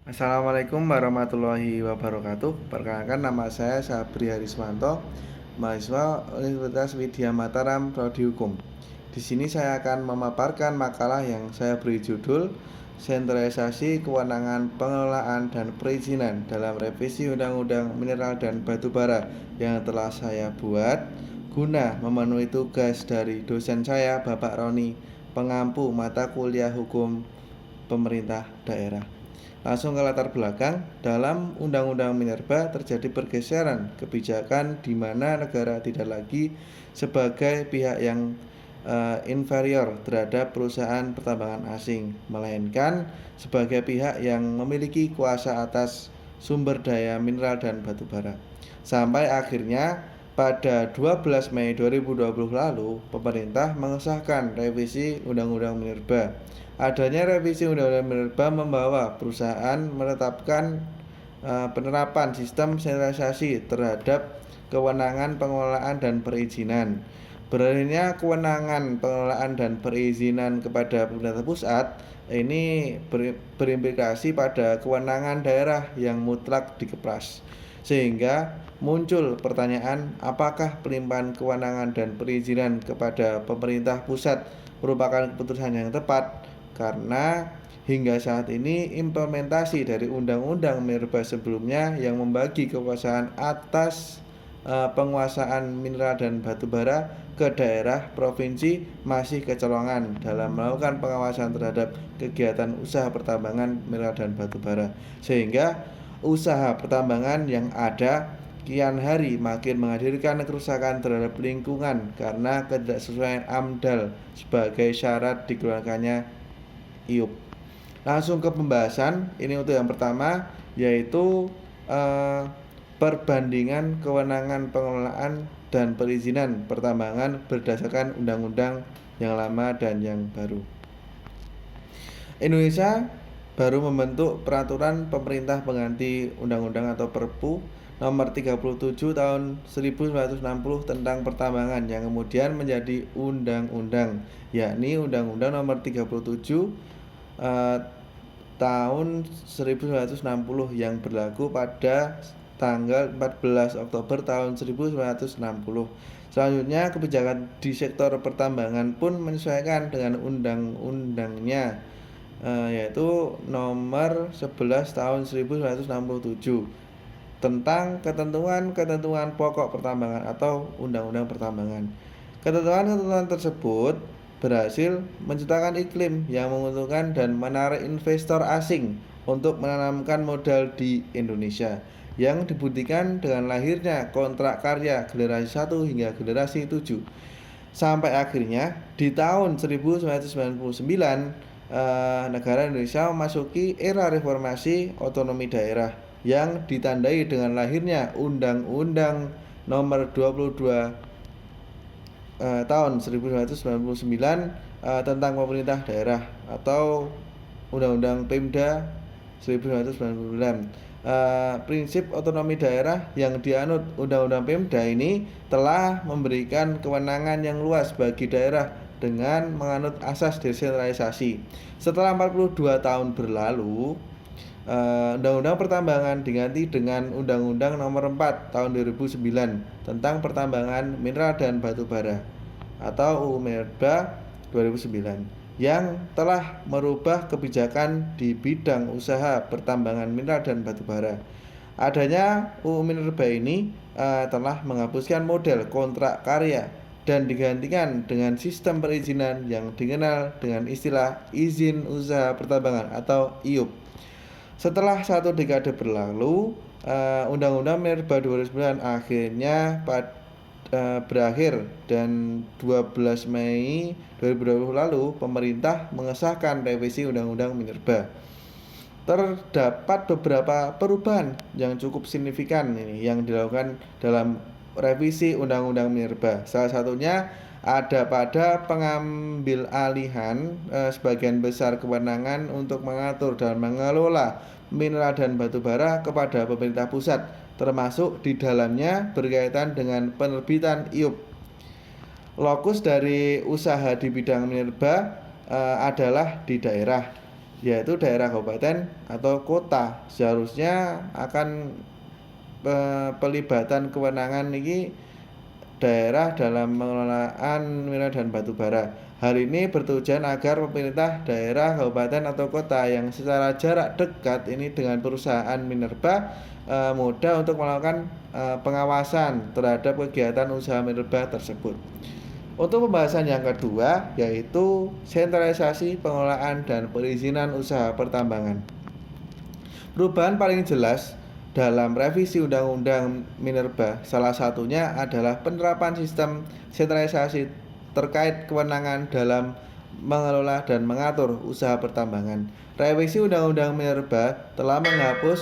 Assalamualaikum warahmatullahi wabarakatuh. Perkenalkan, nama saya Sabri Harismanto, mahasiswa Universitas Widya Mataram Prodi Hukum. Di sini saya akan memaparkan makalah yang saya beri judul Sentralisasi Kewenangan Pengelolaan dan Perizinan dalam Revisi Undang-Undang Mineral dan Batu Bara yang telah saya buat guna memenuhi tugas dari dosen saya, Bapak Roni, pengampu mata kuliah hukum pemerintah daerah. Langsung ke latar belakang, dalam Undang-Undang Minerba terjadi pergeseran kebijakan di mana negara tidak lagi sebagai pihak yang inferior terhadap perusahaan pertambangan asing, melainkan sebagai pihak yang memiliki kuasa atas sumber daya mineral dan batu bara. Sampai akhirnya pada 12 Mei 2020 lalu, pemerintah mengesahkan revisi Undang-Undang Minerba. Adanya revisi Undang-Undang Minerba membawa perusahaan menetapkan penerapan sistem sentralisasi terhadap kewenangan pengelolaan dan perizinan. Beralihnya kewenangan pengelolaan dan perizinan kepada pemerintah pusat ini berimplikasi pada kewenangan daerah yang mutlak dikepras, sehingga muncul pertanyaan apakah pelimpahan kewenangan dan perizinan kepada pemerintah pusat merupakan keputusan yang tepat, karena hingga saat ini implementasi dari Undang-Undang Minerba sebelumnya yang membagi kekuasaan atas penguasaan mineral dan batu bara ke daerah provinsi masih kecolongan dalam melakukan pengawasan terhadap kegiatan usaha pertambangan mineral dan batu bara, sehingga usaha pertambangan yang ada kian hari makin menghadirkan kerusakan terhadap lingkungan karena ketidaksesuaian AMDAL sebagai syarat dikeluarkannya IUP. Langsung ke pembahasan. Ini untuk yang pertama, yaitu perbandingan kewenangan pengelolaan dan perizinan pertambangan berdasarkan undang-undang yang lama dan yang baru. Indonesia baru membentuk peraturan pemerintah pengganti undang-undang atau Perpu nomor 37 tahun 1960 tentang pertambangan yang kemudian menjadi undang-undang, yakni Undang-Undang nomor 37 tahun 1960 yang berlaku pada tanggal 14 Oktober tahun 1960. Selanjutnya, kebijakan di sektor pertambangan pun menyesuaikan dengan undang-undangnya, yaitu nomor 11 tahun 1967 tentang ketentuan-ketentuan pokok pertambangan atau undang-undang pertambangan. Ketentuan-ketentuan tersebut berhasil menciptakan iklim yang menguntungkan dan menarik investor asing untuk menanamkan modal di Indonesia, yang dibuktikan dengan lahirnya kontrak karya generasi 1 hingga generasi 7. Sampai akhirnya di tahun 1999 negara Indonesia memasuki era reformasi otonomi daerah yang ditandai dengan lahirnya Undang-Undang nomor 22 tahun 1999 tentang pemerintah daerah atau Undang-Undang Pemda 1999. Prinsip otonomi daerah yang dianut Undang-Undang Pemda ini telah memberikan kewenangan yang luas bagi daerah dengan menganut asas desentralisasi. Setelah 42 tahun berlalu, Undang-Undang Pertambangan diganti dengan Undang-Undang Nomor 4 Tahun 2009 tentang Pertambangan Mineral dan Batu Bara atau UU Minerba 2009, yang telah merubah kebijakan di bidang usaha pertambangan mineral dan batu bara. Adanya UU Minerba ini telah menghapuskan model kontrak karya dan digantikan dengan sistem perizinan yang dikenal dengan istilah izin usaha pertambangan atau IUP. Setelah satu dekade berlalu, Undang-Undang Minerba 2009 akhirnya berakhir, dan 12 Mei 2020 lalu pemerintah mengesahkan revisi Undang-Undang Minerba. Terdapat beberapa perubahan yang cukup signifikan ini yang dilakukan dalam revisi Undang-Undang Minerba. Salah satunya ada pada pengambil alihan sebagian besar kewenangan untuk mengatur dan mengelola mineral dan batu bara kepada pemerintah pusat, termasuk di dalamnya berkaitan dengan penerbitan IUP. Lokus dari usaha di bidang minerba adalah di daerah. yaitu daerah kabupaten atau kota. Seharusnya akan pelibatan kewenangan ini daerah dalam pengelolaan mineral dan batu bara. Hal ini bertujuan agar pemerintah daerah, kabupaten atau kota yang secara jarak dekat ini dengan perusahaan minerba mudah untuk melakukan pengawasan terhadap kegiatan usaha minerba tersebut. Untuk pembahasan yang kedua yaitu sentralisasi pengelolaan dan perizinan usaha pertambangan. Perubahan paling jelas dalam revisi Undang-Undang Minerba salah satunya adalah penerapan sistem sentralisasi terkait kewenangan dalam mengelola dan mengatur usaha pertambangan. Revisi Undang-Undang Minerba telah menghapus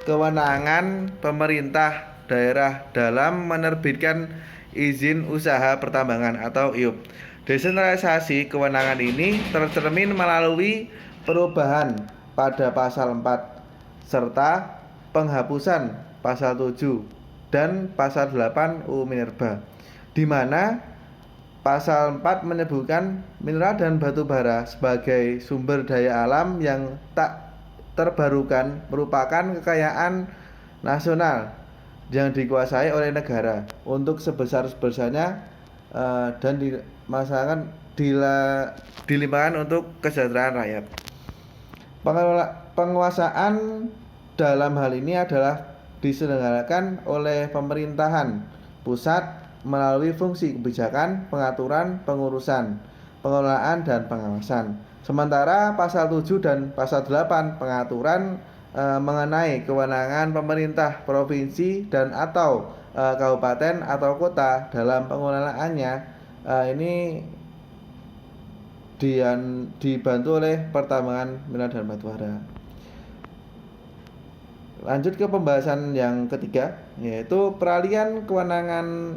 kewenangan pemerintah daerah dalam menerbitkan izin usaha pertambangan atau IUP. Desentralisasi kewenangan ini tercermin melalui perubahan pada pasal 4 serta penghapusan pasal 7 dan pasal 8 UU Minerba, di mana pasal 4 menyebutkan mineral dan batu bara sebagai sumber daya alam yang tak terbarukan merupakan kekayaan nasional yang dikuasai oleh negara untuk sebesar-besarnya dan dilimpahkan untuk kesejahteraan rakyat. Penguasaan dalam hal ini adalah diselenggarakan oleh pemerintahan pusat melalui fungsi kebijakan, pengaturan, pengurusan, pengelolaan, dan pengawasan. Sementara pasal 7 dan pasal 8 pengaturan mengenai kewenangan pemerintah provinsi dan atau kabupaten atau kota dalam pengelolaannya ini dibantu oleh pertambangan mineral dan batu bara. Lanjut ke pembahasan yang ketiga, yaitu peralihan kewenangan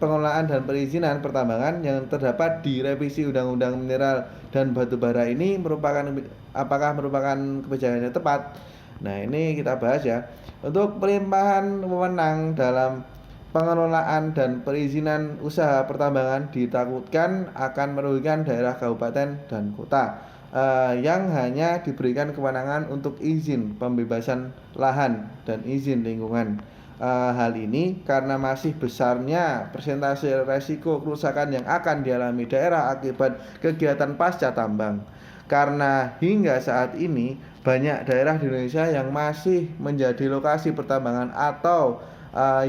pengelolaan dan perizinan pertambangan yang terdapat di revisi Undang-Undang Mineral dan Batu Bara ini apakah merupakan kebijakan yang tepat? Nah, ini kita bahas ya. Untuk pelimpahan wewenang dalam pengelolaan dan perizinan usaha pertambangan ditakutkan akan merugikan daerah kabupaten dan kota yang hanya diberikan kewenangan untuk izin pembebasan lahan dan izin lingkungan. Hal ini karena masih besarnya persentase resiko kerusakan yang akan dialami daerah akibat kegiatan pasca tambang. Karena hingga saat ini banyak daerah di Indonesia yang masih menjadi lokasi pertambangan atau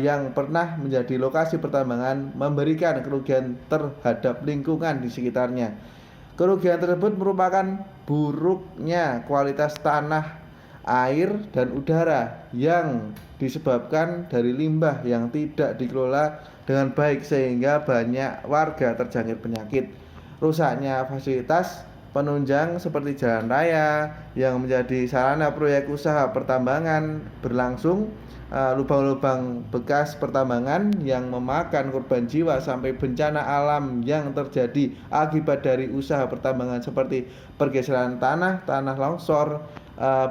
yang pernah menjadi lokasi pertambangan memberikan kerugian terhadap lingkungan di sekitarnya. Kerugian tersebut merupakan buruknya kualitas tanah, air, dan udara yang disebabkan dari limbah yang tidak dikelola dengan baik sehingga banyak warga terjangkit penyakit. Rusaknya fasilitas penunjang seperti jalan raya yang menjadi sarana proyek usaha pertambangan berlangsung, lubang-lubang bekas pertambangan yang memakan korban jiwa sampai bencana alam yang terjadi akibat dari usaha pertambangan seperti pergeseran tanah longsor,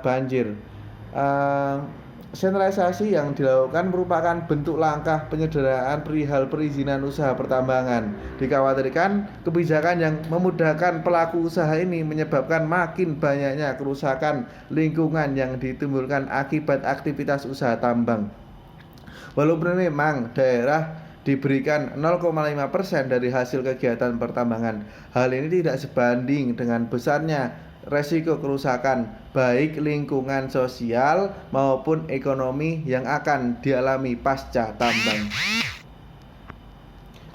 banjir. Sentralisasi yang dilakukan merupakan bentuk langkah penyederhanaan perihal perizinan usaha pertambangan. Dikhawatirkan kebijakan yang memudahkan pelaku usaha ini menyebabkan makin banyaknya kerusakan lingkungan yang ditimbulkan akibat aktivitas usaha tambang. Walaupun memang daerah diberikan 0,5% dari hasil kegiatan pertambangan, hal ini tidak sebanding dengan besarnya resiko kerusakan baik lingkungan sosial maupun ekonomi yang akan dialami pasca tambang.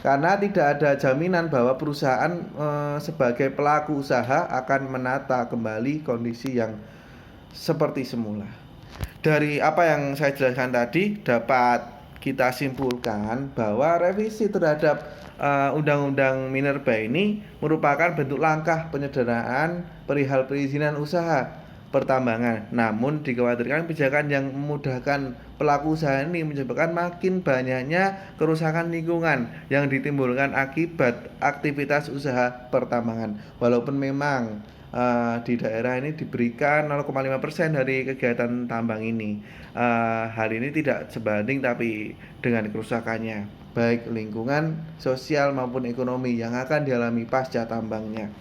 Karena tidak ada jaminan bahwa perusahaan sebagai pelaku usaha akan menata kembali kondisi yang seperti semula. Dari apa yang saya jelaskan tadi dapat kita simpulkan bahwa revisi terhadap Undang-Undang Minerba ini merupakan bentuk langkah penyederhanaan perihal perizinan usaha pertambangan. Namun dikhawatirkan kebijakan yang memudahkan pelaku usaha ini menyebabkan makin banyaknya kerusakan lingkungan yang ditimbulkan akibat aktivitas usaha pertambangan. Walaupun memang di daerah ini diberikan 0,5% dari kegiatan tambang ini, hal ini tidak sebanding tapi dengan kerusakannya baik lingkungan, sosial maupun ekonomi yang akan dialami pasca tambangnya.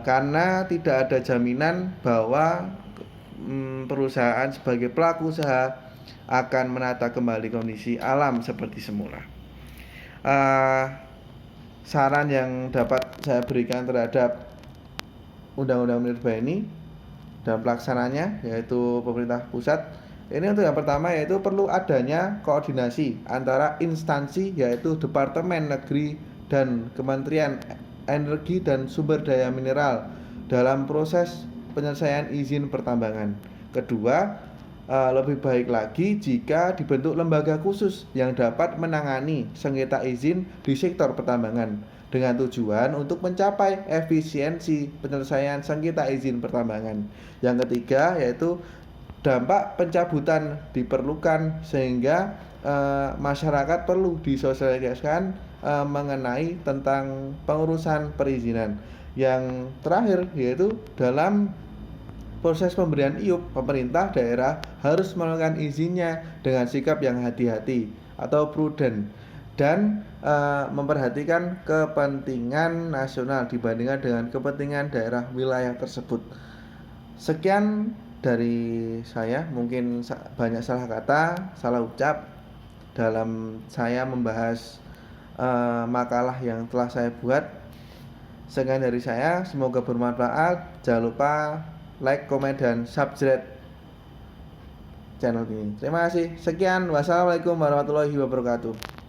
karena tidak ada jaminan bahwa perusahaan sebagai pelaku usaha akan menata kembali kondisi alam seperti semula. Saran yang dapat saya berikan terhadap Undang-Undang Minerba ini dan pelaksananya, yaitu pemerintah pusat, ini untuk yang pertama yaitu perlu adanya koordinasi antara instansi, yaitu Departemen Negeri dan Kementerian Energi dan Sumber Daya Mineral dalam proses penyelesaian izin pertambangan. Kedua, lebih baik lagi jika dibentuk lembaga khusus yang dapat menangani sengketa izin di sektor pertambangan dengan tujuan untuk mencapai efisiensi penyelesaian sengketa izin pertambangan. Yang ketiga yaitu dampak pencabutan diperlukan sehingga masyarakat perlu disosialisasikan mengenai tentang pengurusan perizinan. Yang terakhir yaitu dalam proses pemberian IUP, pemerintah daerah harus melakukan izinnya dengan sikap yang hati-hati atau prudent dan memperhatikan kepentingan nasional dibandingkan dengan kepentingan daerah wilayah tersebut. Sekian dari saya, mungkin banyak salah kata, salah ucap dalam saya membahas makalah yang telah saya buat. Sekian dari saya, semoga bermanfaat. Jangan lupa like, komen, dan subscribe channel ini. Terima kasih. Sekian. Wassalamualaikum warahmatullahi wabarakatuh.